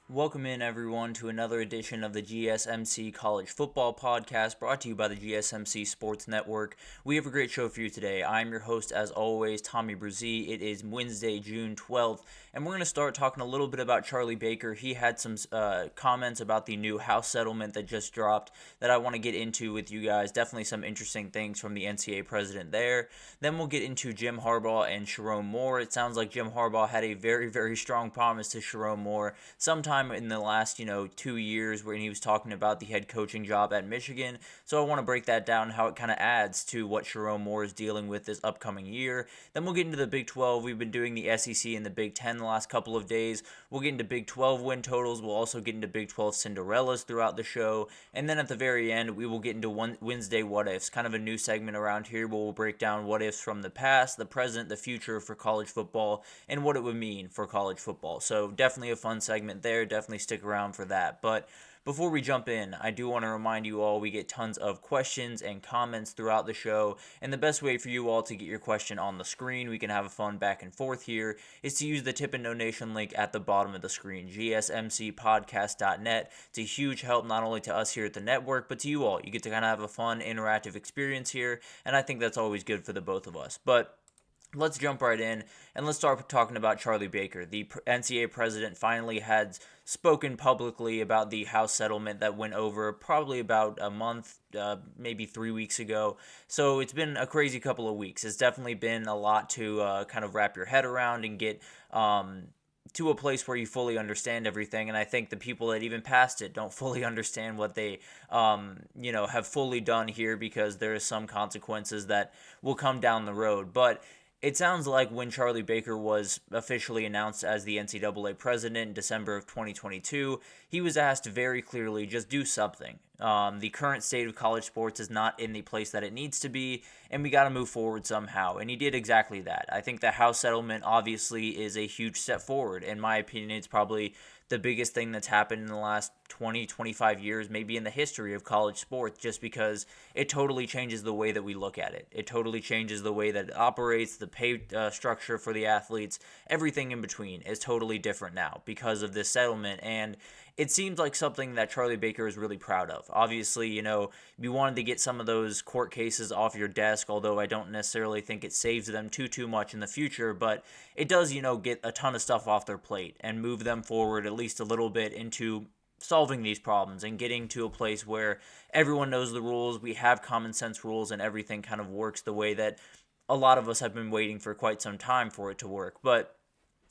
Welcome in, everyone, to another edition of the GSMC College Football Podcast, brought to you by the GSMC Sports Network. We have a great show for you today. I'm your host, as always, Tommy Brzee. It is Wednesday, June 12th, and we're going to start talking a little bit about Charlie Baker. He had some comments about the new House settlement that just dropped that I want to get into with you guys. Definitely some interesting things from the NCAA President there. Then we'll get into Jim Harbaugh and Sherrone Moore. It sounds like Jim Harbaugh had a very, very strong promise to Sherrone Moore sometime in the last 2 years when he was talking about the head coaching job at Michigan. So I want to break that down, how it kind of adds to what Sherrone Moore is dealing with this upcoming year. Then we'll get into the Big 12. We've been doing the SEC and the Big 10 the last couple of days. We'll get into Big 12 win totals. We'll also get into Big 12 Cinderellas throughout the show. And then at the very end, we will get into Wednesday What Ifs, kind of a new segment around here where we'll break down what ifs from the past, the present, the future for college football, and what it would mean for college football. So definitely a fun segment there. Definitely stick around for that. But before we jump in, I do want to remind you all we get tons of questions and comments throughout the show, and the best way for you all to get your question on the screen, we can have a fun back and forth here, is to use the tip and donation link at the bottom of the screen, gsmcpodcast.net. It's a huge help not only to us here at the network, but to you all. You get to kind of have a fun, interactive experience here, and I think that's always good for the both of us. But let's jump right in, and let's start talking about Charlie Baker. The NCAA president finally had spoken publicly about the House settlement that went over probably about a month, maybe 3 weeks ago. So it's been a crazy couple of weeks. It's definitely been a lot to kind of wrap your head around and get to a place where you fully understand everything. And I think the people that even passed it don't fully understand what they, have fully done here, because there are some consequences that will come down the road. But it sounds like when Charlie Baker was officially announced as the NCAA president in December of 2022, he was asked very clearly, just do something. The current state of college sports is not in the place that it needs to be, and we got to move forward somehow. And he did exactly that. I think the House settlement obviously is a huge step forward. In my opinion, it's probably the biggest thing that's happened in the last 20, 25 years, maybe in the history of college sports, just because it totally changes the way that we look at it. It totally changes the way that it operates, the pay structure for the athletes, everything in between is totally different now because of this settlement. And it seems like something that Charlie Baker is really proud of. Obviously, you wanted to get some of those court cases off your desk, although I don't necessarily think it saves them too much in the future, but it does, get a ton of stuff off their plate and move them forward at least a little bit into solving these problems and getting to a place where everyone knows the rules, we have common sense rules, and everything kind of works the way that a lot of us have been waiting for quite some time for it to work. But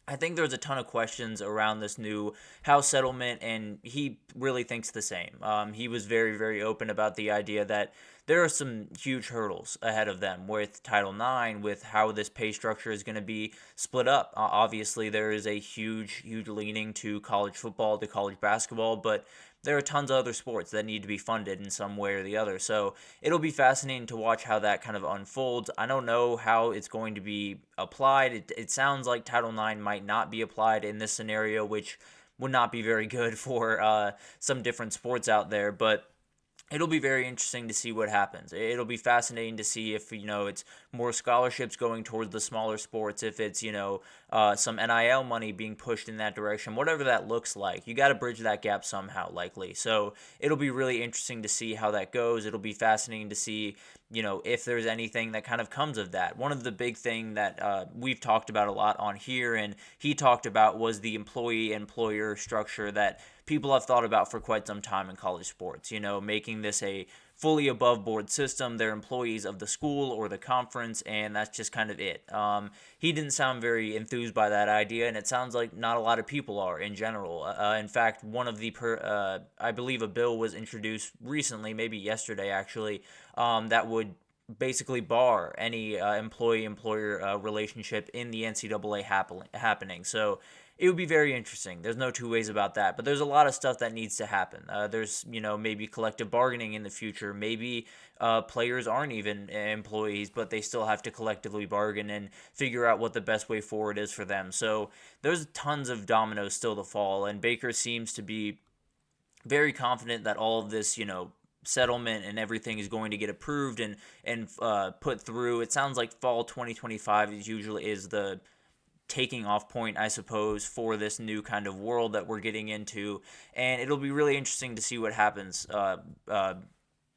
I think there's a ton of questions around this new House settlement, and he really thinks the same. He was very, very open about the idea that there are some huge hurdles ahead of them with Title IX, with how this pay structure is going to be split up. Obviously, there is a huge leaning to college football, to college basketball, but there are tons of other sports that need to be funded in some way or the other. So it'll be fascinating to watch how that kind of unfolds. I don't know how it's going to be applied. It sounds like Title IX might not be applied in this scenario, which would not be very good for some different sports out there. But it'll be very interesting to see what happens. It'll be fascinating to see if, it's more scholarships going towards the smaller sports, if it's, some NIL money being pushed in that direction, whatever that looks like. You got to bridge that gap somehow, likely. So it'll be really interesting to see how that goes. It'll be fascinating to see, if there's anything that kind of comes of that. One of the big thing that we've talked about a lot on here, and he talked about, was the employee-employer structure that people have thought about for quite some time in college sports, making this a fully above board system. They're employees of the school or the conference, and that's just kind of it. He didn't sound very enthused by that idea, and it sounds like not a lot of people are in general. In fact, one of the, I believe a bill was introduced recently, maybe yesterday actually, that would basically bar any employee-employer relationship in the NCAA happening. So it would be very interesting. There's no two ways about that. But there's a lot of stuff that needs to happen. There's, maybe collective bargaining in the future. Maybe players aren't even employees, but they still have to collectively bargain and figure out what the best way forward is for them. So there's tons of dominoes still to fall. And Baker seems to be very confident that all of this, settlement and everything is going to get approved and put through. It sounds like fall 2025 is the taking off point, I suppose, for this new kind of world that we're getting into, and it'll be really interesting to see what happens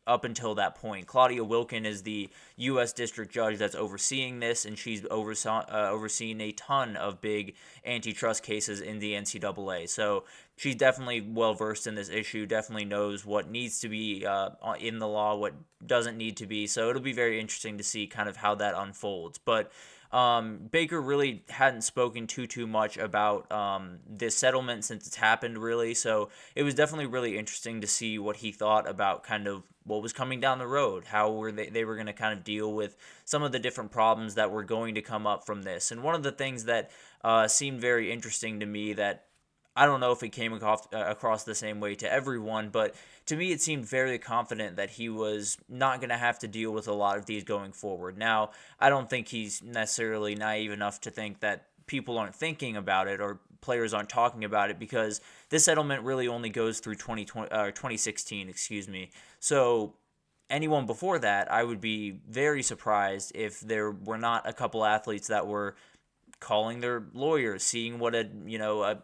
up until that point. Claudia Wilkin is the U.S. District Judge that's overseeing this, and she's overseen a ton of big antitrust cases in the NCAA. So she's definitely well-versed in this issue, definitely knows what needs to be in the law, what doesn't need to be. So it'll be very interesting to see kind of how that unfolds. But Baker really hadn't spoken too much about this settlement since it's happened, really. So it was definitely really interesting to see what he thought about kind of what was coming down the road, how they were going to kind of deal with some of the different problems that were going to come up from this. And one of the things that seemed very interesting to me, that I don't know if it came across the same way to everyone, but to me it seemed very confident that he was not going to have to deal with a lot of these going forward. Now, I don't think he's necessarily naive enough to think that people aren't thinking about it or players aren't talking about it, because this settlement really only goes through 2016, excuse me. So anyone before that, I would be very surprised if there were not a couple athletes that were calling their lawyers, seeing what a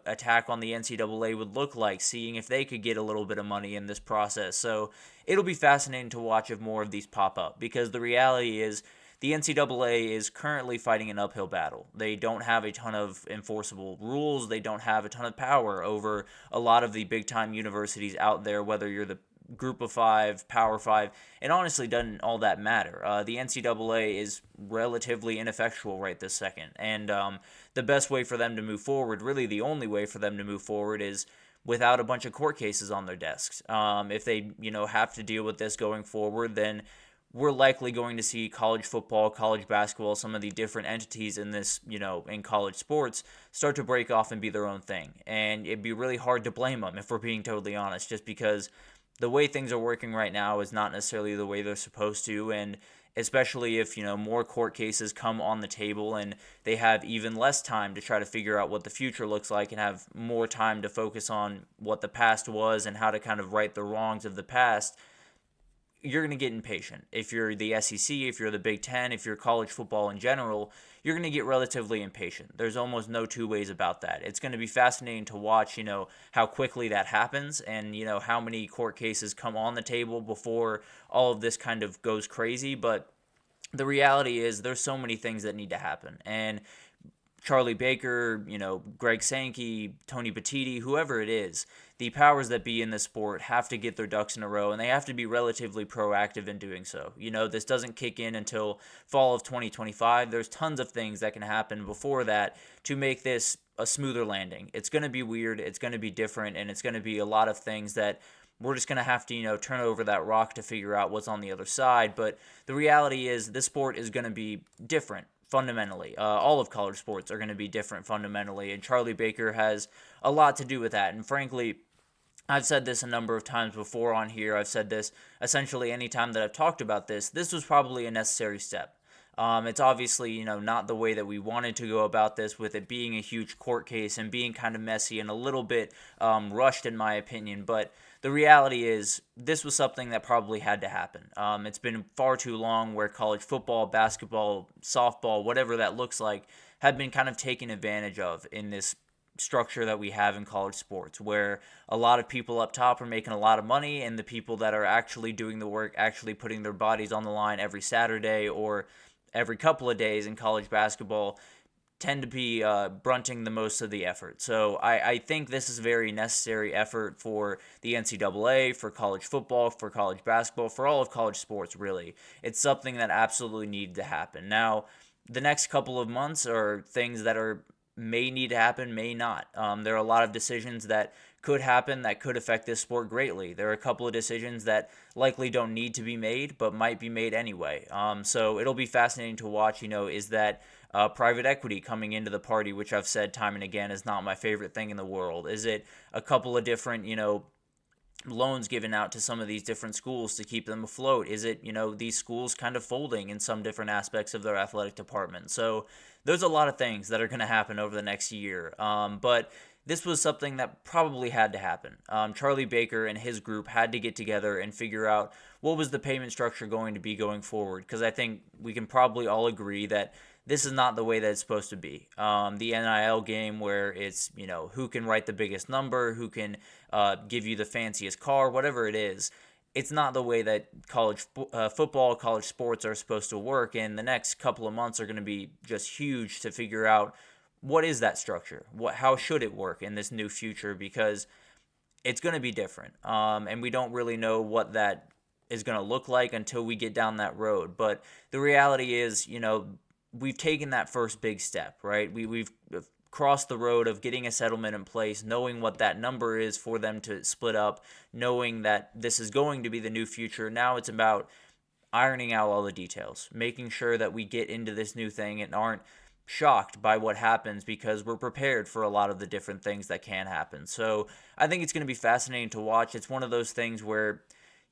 attack on the NCAA would look like, seeing if they could get a little bit of money in this process. So it'll be fascinating to watch if more of these pop up, because the reality is the NCAA is currently fighting an uphill battle. They don't have a ton of enforceable rules. They don't have a ton of power over a lot of the big-time universities out there, whether you're the Group of Five, Power Five. It honestly doesn't all that matter. The NCAA is relatively ineffectual right this second, and the best way for them to move forward, really the only way for them to move forward, is without a bunch of court cases on their desks. If they have to deal with this going forward, then we're likely going to see college football, college basketball, some of the different entities in this, in college sports start to break off and be their own thing. And it'd be really hard to blame them, if we're being totally honest, just because the way things are working right now is not necessarily the way they're supposed to. And especially if, more court cases come on the table and they have even less time to try to figure out what the future looks like and have more time to focus on what the past was and how to kind of right the wrongs of the past, you're going to get impatient. If you're the SEC, if you're the Big Ten, if you're college football in general, you're going to get relatively impatient. There's almost no two ways about that. It's going to be fascinating to watch, how quickly that happens and, how many court cases come on the table before all of this kind of goes crazy. But the reality is there's so many things that need to happen. And Charlie Baker, Greg Sankey, Tony Petitti, whoever it is, the powers that be in this sport have to get their ducks in a row, and they have to be relatively proactive in doing so. This doesn't kick in until fall of 2025. There's tons of things that can happen before that to make this a smoother landing. It's going to be weird, it's going to be different, and it's going to be a lot of things that we're just going to have to, turn over that rock to figure out what's on the other side. But the reality is this sport is going to be different. Fundamentally, all of college sports are going to be different fundamentally, and Charlie Baker has a lot to do with that. And frankly, I've said this a number of times before on here. I've said this essentially any time that I've talked about this. This was probably a necessary step. It's obviously, not the way that we wanted to go about this, with it being a huge court case and being kind of messy and a little bit rushed, in my opinion. But the reality is this was something that probably had to happen. It's been far too long where college football, basketball, softball, whatever that looks like, have been kind of taken advantage of in this structure that we have in college sports, where a lot of people up top are making a lot of money, and the people that are actually doing the work, actually putting their bodies on the line every Saturday or every couple of days in college basketball, tend to be brunting the most of the effort. So I think this is a very necessary effort for the NCAA, for college football, for college basketball, for all of college sports, really. It's something that absolutely needed to happen. Now, the next couple of months are things that may need to happen, may not. There are a lot of decisions that could happen that could affect this sport greatly. There are a couple of decisions that likely don't need to be made, but might be made anyway. So it'll be fascinating to watch, is that private equity coming into the party, which I've said time and again is not my favorite thing in the world? Is it a couple of different, loans given out to some of these different schools to keep them afloat? Is it, these schools kind of folding in some different aspects of their athletic department? So there's a lot of things that are going to happen over the next year. But this was something that probably had to happen. Charlie Baker and his group had to get together and figure out what was the payment structure going to be going forward, because I think we can probably all agree that this is not the way that it's supposed to be. The NIL game, where it's, who can write the biggest number, who can give you the fanciest car, whatever it is, it's not the way that college football, college sports are supposed to work. And the next couple of months are going to be just huge to figure out what is that structure, how should it work in this new future, because it's going to be different. And we don't really know what that is going to look like until we get down that road. But the reality is, we've taken that first big step, right? We've crossed the road of getting a settlement in place, knowing what that number is for them to split up, knowing that this is going to be the new future. Now it's about ironing out all the details, making sure that we get into this new thing and aren't shocked by what happens, because we're prepared for a lot of the different things that can happen. So I think it's going to be fascinating to watch. It's one of those things where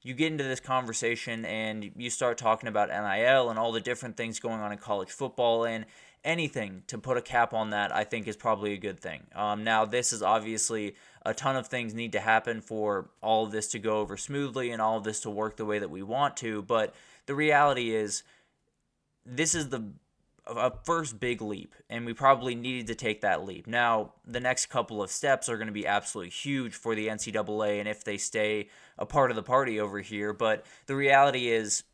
you get into this conversation and you start talking about NIL and all the different things going on in college football, and anything to put a cap on that, I think, is probably a good thing. Now, this is obviously a ton of things need to happen for all of this to go over smoothly and all of this to work the way that we want to, but the reality is this is a first big leap, and we probably needed to take that leap. Now, the next couple of steps are going to be absolutely huge for the NCAA, and if they stay a part of the party over here, but the reality is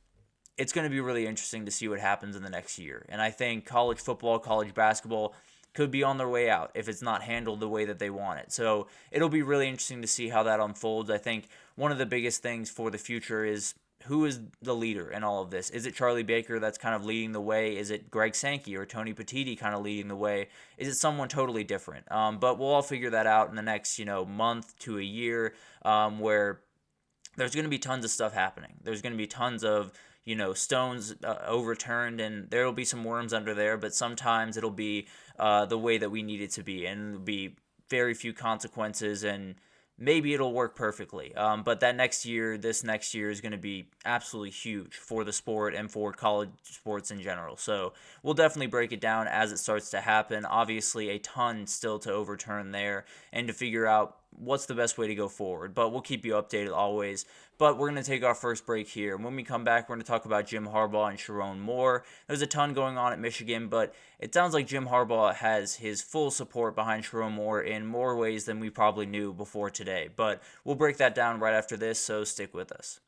it's going to be really interesting to see what happens in the next year. And I think college football, college basketball could be on their way out if it's not handled the way that they want it. So it'll be really interesting to see how that unfolds. I think one of the biggest things for the future is, who is the leader in all of this? Is it Charlie Baker that's kind of leading the way? Is it Greg Sankey or Tony Petitti kind of leading the way? Is it someone totally different? But we'll all figure that out in the next, month to a year, where there's going to be tons of stuff happening. There's going to be tons of, stones overturned, and there will be some worms under there, but sometimes it'll be the way that we need it to be, and it'll be very few consequences, and maybe it'll work perfectly. But this next year is going to be absolutely huge for the sport and for college sports in general. So we'll definitely break it down as it starts to happen. Obviously, a ton still to overturn there and to figure out what's the best way to go forward. But we'll keep you updated always. But we're going to take our first break here. When we come back, we're going to talk about Jim Harbaugh and Sharon Moore. There's a ton going on at Michigan, but it sounds like Jim Harbaugh has his full support behind Sharon Moore in more ways than we probably knew before today. But we'll break that down right after this, so stick with us.